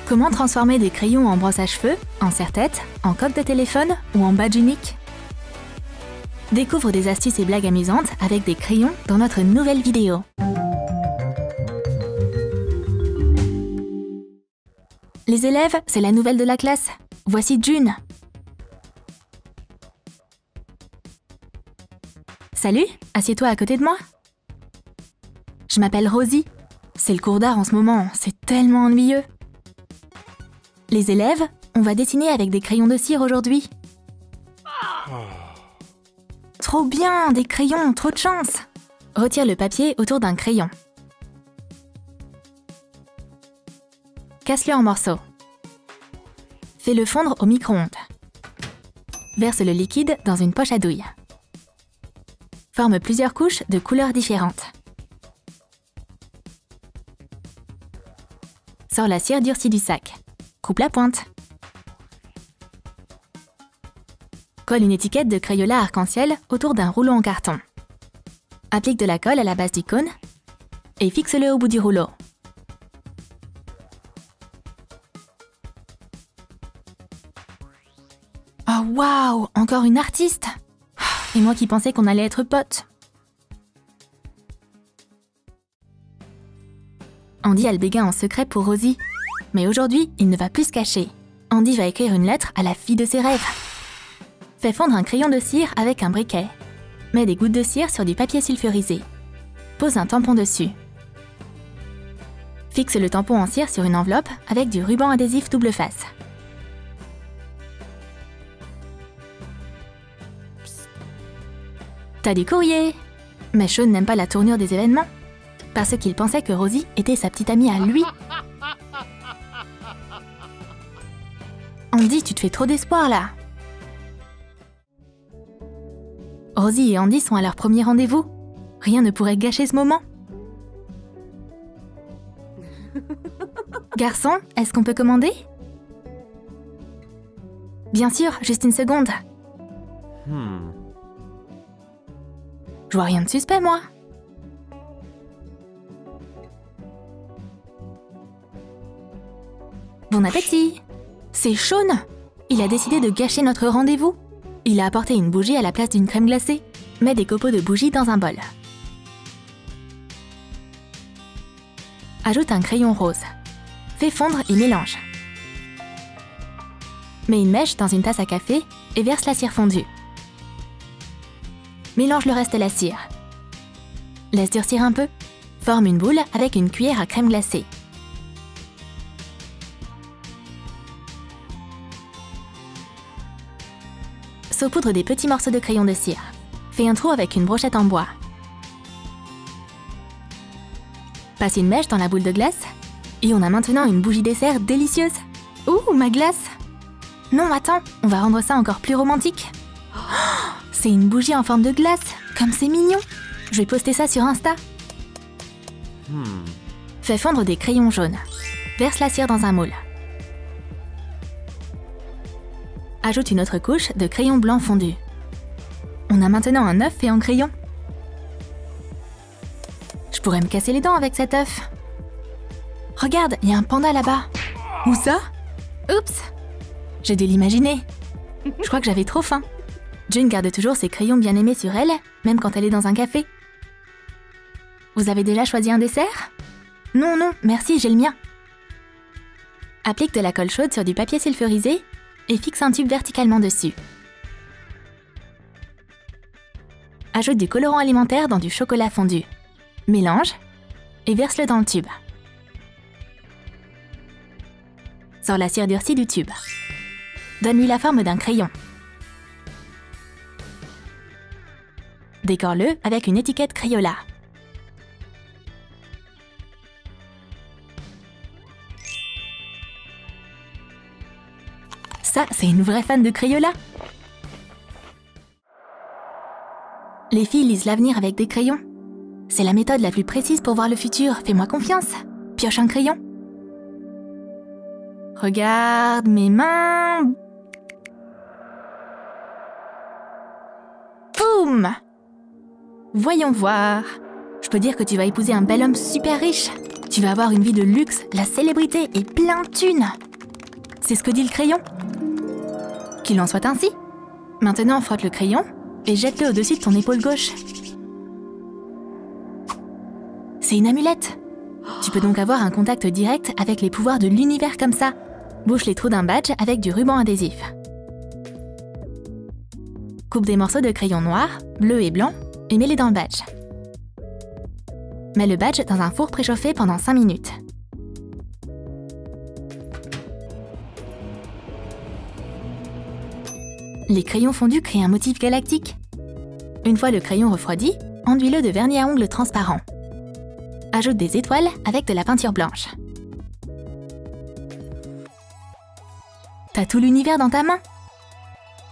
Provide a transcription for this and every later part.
Comment transformer des crayons en brosse à cheveux, en serre-tête, en coque de téléphone ou en badge unique? Découvre des astuces et blagues amusantes avec des crayons dans notre nouvelle vidéo. Les élèves, c'est la nouvelle de la classe. Voici June. Salut, assieds-toi à côté de moi. Je m'appelle Rosie. C'est le cours d'art en ce moment, c'est tellement ennuyeux. Les élèves, on va dessiner avec des crayons de cire aujourd'hui. Trop bien, des crayons, trop de chance. Retire le papier autour d'un crayon. Casse-le en morceaux. Fais-le fondre au micro-ondes. Verse le liquide dans une poche à douille. Forme plusieurs couches de couleurs différentes. Sors la cire durcie du sac. Coupe la pointe. Colle une étiquette de Crayola arc-en-ciel autour d'un rouleau en carton. Applique de la colle à la base du cône et fixe-le au bout du rouleau. Oh waouh, encore une artiste! Et moi qui pensais qu'on allait être potes. Andy a le béguin en secret pour Rosie. Mais aujourd'hui, il ne va plus se cacher. Andy va écrire une lettre à la fille de ses rêves. Fais fondre un crayon de cire avec un briquet. Mets des gouttes de cire sur du papier sulfurisé. Pose un tampon dessus. Fixe le tampon en cire sur une enveloppe avec du ruban adhésif double face. T'as du courrier! Mais Sean n'aime pas la tournure des événements, parce qu'il pensait que Rosie était sa petite amie à lui. Andy, tu te fais trop d'espoir là! Rosie et Andy sont à leur premier rendez-vous. Rien ne pourrait gâcher ce moment. Garçon, est-ce qu'on peut commander? Bien sûr, juste une seconde. Je vois rien de suspect, moi. Bon appétit! C'est Sean! Il a décidé de gâcher notre rendez-vous. Il a apporté une bougie à la place d'une crème glacée. Mets des copeaux de bougie dans un bol. Ajoute un crayon rose. Fais fondre et mélange. Mets une mèche dans une tasse à café et verse la cire fondue. Mélange le reste de la cire. Laisse durcir un peu. Forme une boule avec une cuillère à crème glacée. Saupoudre des petits morceaux de crayon de cire. Fais un trou avec une brochette en bois. Passe une mèche dans la boule de glace. Et on a maintenant une bougie dessert délicieuse. Ouh, ma glace! Non, attends, on va rendre ça encore plus romantique. Oh, c'est une bougie en forme de glace, comme c'est mignon. Je vais poster ça sur Insta. Fais fondre des crayons jaunes. Verse la cire dans un moule. Ajoute une autre couche de crayon blanc fondu. On a maintenant un œuf fait en crayon. Je pourrais me casser les dents avec cet œuf. Regarde, il y a un panda là-bas. Où ça? Oups! J'ai dû l'imaginer. Je crois que j'avais trop faim. June garde toujours ses crayons bien aimés sur elle, même quand elle est dans un café. Vous avez déjà choisi un dessert? Non, non, merci, j'ai le mien. Applique de la colle chaude sur du papier sulfurisé et fixe un tube verticalement dessus. Ajoute du colorant alimentaire dans du chocolat fondu. Mélange et verse-le dans le tube. Sors la cire durcie du tube. Donne-lui la forme d'un crayon. Décore-le avec une étiquette Crayola. Ça, c'est une vraie fan de Crayola. Les filles lisent l'avenir avec des crayons. C'est la méthode la plus précise pour voir le futur. Fais-moi confiance. Pioche un crayon. Regarde mes mains. Boum! Voyons voir. Je peux dire que tu vas épouser un bel homme super riche. Tu vas avoir une vie de luxe, la célébrité et plein de thunes. C'est ce que dit le crayon. Qu'il en soit ainsi. Maintenant, frotte le crayon et jette-le au-dessus de ton épaule gauche. C'est une amulette. Tu peux donc avoir un contact direct avec les pouvoirs de l'univers comme ça. Bouche les trous d'un badge avec du ruban adhésif. Coupe des morceaux de crayon noir, bleu et blanc et mets-les dans le badge. Mets le badge dans un four préchauffé pendant 5 minutes. Les crayons fondus créent un motif galactique. Une fois le crayon refroidi, enduis-le de vernis à ongles transparent. Ajoute des étoiles avec de la peinture blanche. T'as tout l'univers dans ta main.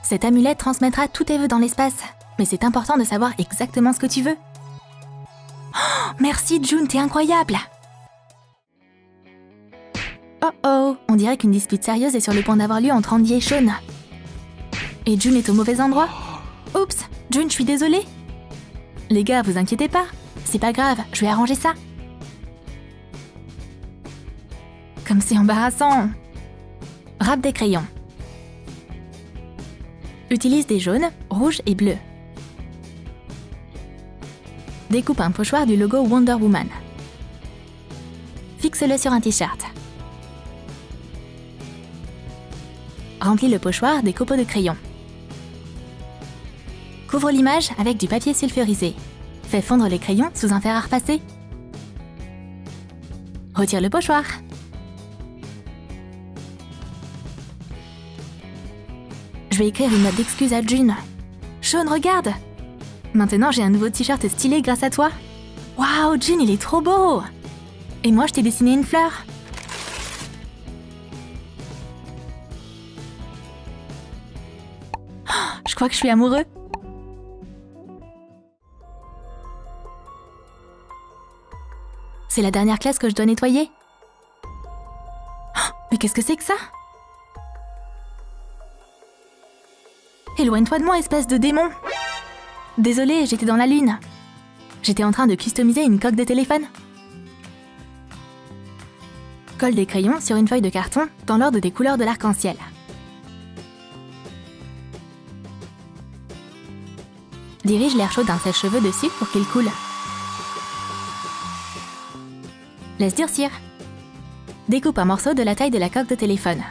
Cette amulette transmettra tous tes vœux dans l'espace, mais c'est important de savoir exactement ce que tu veux. Oh, merci June, t'es incroyable! Oh oh, on dirait qu'une dispute sérieuse est sur le point d'avoir lieu entre Andy et Sean. Et June est au mauvais endroit. Oups, June, je suis désolée. Les gars, vous inquiétez pas, c'est pas grave, je vais arranger ça. Comme c'est embarrassant. Râpe des crayons. Utilise des jaunes, rouges et bleus. Découpe un pochoir du logo Wonder Woman. Fixe-le sur un t-shirt. Remplis le pochoir des copeaux de crayon. Couvre l'image avec du papier sulfurisé. Fais fondre les crayons sous un fer à repasser. Retire le pochoir. Je vais écrire une note d'excuse à June. Sean, regarde! Maintenant, j'ai un nouveau t-shirt stylé grâce à toi. Waouh, June, il est trop beau! Et moi, je t'ai dessiné une fleur. Oh, je crois que je suis amoureux. C'est la dernière classe que je dois nettoyer. Oh, mais qu'est-ce que c'est que ça? Éloigne-toi de moi, espèce de démon! Désolée, j'étais dans la lune. J'étais en train de customiser une coque de téléphone. Colle des crayons sur une feuille de carton dans l'ordre des couleurs de l'arc-en-ciel. Dirige l'air chaud d'un sèche-cheveux dessus pour qu'il coule. Laisse durcir. Découpe un morceau de la taille de la coque de téléphone.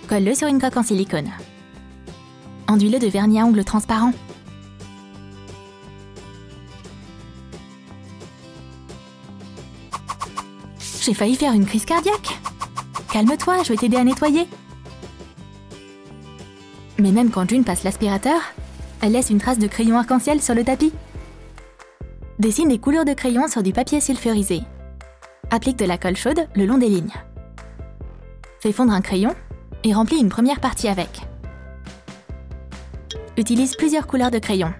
Colle-le sur une coque en silicone. Enduis-le de vernis à ongles transparent. J'ai failli faire une crise cardiaque. Calme-toi, je vais t'aider à nettoyer. Mais même quand June passe l'aspirateur, elle laisse une trace de crayon arc-en-ciel sur le tapis. Dessine des couleurs de crayon sur du papier sulfurisé. Applique de la colle chaude le long des lignes. Fais fondre un crayon et remplis une première partie avec. Utilise plusieurs couleurs de crayon.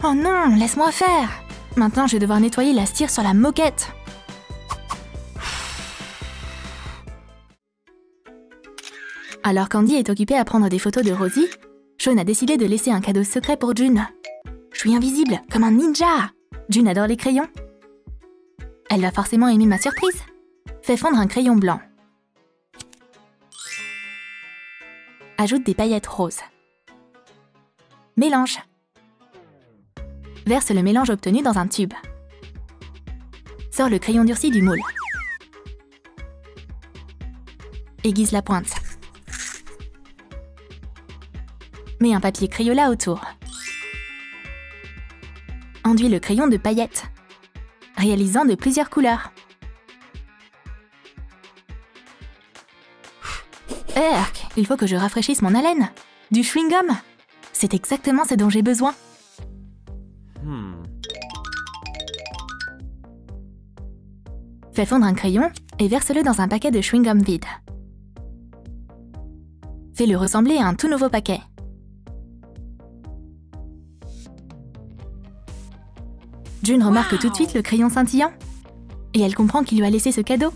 Oh non, laisse-moi faire! Maintenant, je vais devoir nettoyer la cire sur la moquette. Alors qu'Andy est occupé à prendre des photos de Rosie, Sean a décidé de laisser un cadeau secret pour June. Je suis invisible, comme un ninja! June adore les crayons. Elle va forcément aimer ma surprise. Fais fondre un crayon blanc. Ajoute des paillettes roses. Mélange. Verse le mélange obtenu dans un tube. Sors le crayon durci du moule. Aiguise la pointe. Mets un papier Crayola autour. Enduis le crayon de paillettes, réalisant de plusieurs couleurs. Erk, il faut que je rafraîchisse mon haleine. Du chewing-gum. C'est exactement ce dont j'ai besoin. Fais fondre un crayon et verse-le dans un paquet de chewing-gum vide. Fais-le ressembler à un tout nouveau paquet. June remarque tout de suite le crayon scintillant. Et elle comprend qu'il lui a laissé ce cadeau.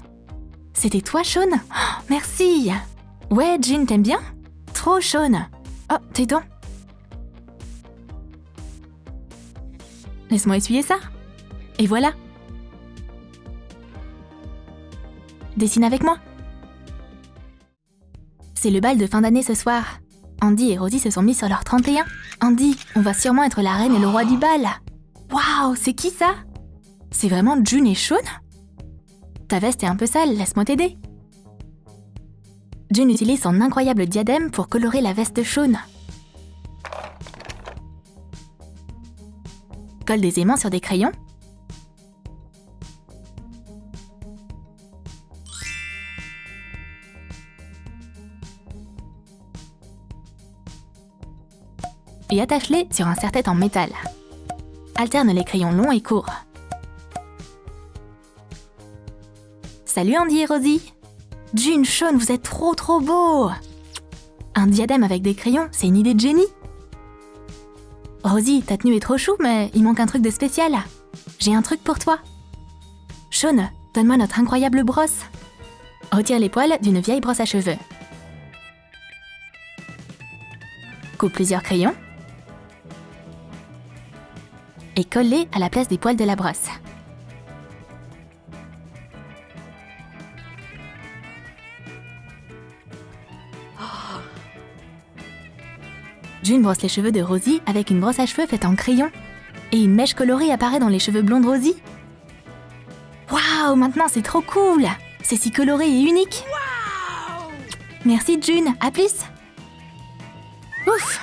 C'était toi, Sean? Oh, merci! Ouais, June, t'aimes bien? Trop Sean. Oh, tais-toi. Laisse-moi essuyer ça. Et voilà. Dessine avec moi. C'est le bal de fin d'année ce soir. Andy et Rosie se sont mis sur leur 31. Andy, on va sûrement être la reine et le roi du bal. Waouh, c'est qui ça? C'est vraiment June et Sean? Ta veste est un peu sale, laisse-moi t'aider. June utilise son incroyable diadème pour colorer la veste de Sean. Colle des aimants sur des crayons. Et attache-les sur un serre-tête en métal. Alterne les crayons longs et courts. Salut Andy et Rosie. June, Sean, vous êtes trop beaux. Un diadème avec des crayons, c'est une idée de génie. Rosie, ta tenue est trop chou, mais il manque un truc de spécial. J'ai un truc pour toi. Sean, donne-moi notre incroyable brosse. Retire les poils d'une vieille brosse à cheveux. Coupe plusieurs crayons. Et colle-les à la place des poils de la brosse. June brosse les cheveux de Rosie avec une brosse à cheveux faite en crayon. Et une mèche colorée apparaît dans les cheveux blonds de Rosie. Waouh, maintenant c'est trop cool! C'est si coloré et unique! Wow. Merci June, à plus! Ouf!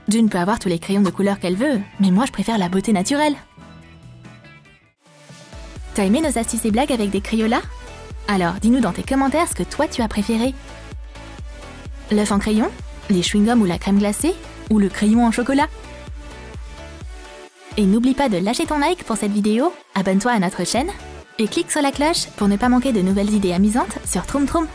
June peut avoir tous les crayons de couleur qu'elle veut, mais moi je préfère la beauté naturelle. T'as aimé nos astuces et blagues avec des Crayolas? Alors dis-nous dans tes commentaires ce que toi tu as préféré. L'œuf en crayon? Les chewing-gums ou la crème glacée? Ou le crayon en chocolat? Et n'oublie pas de lâcher ton like pour cette vidéo, abonne-toi à notre chaîne et clique sur la cloche pour ne pas manquer de nouvelles idées amusantes sur Troom Troom.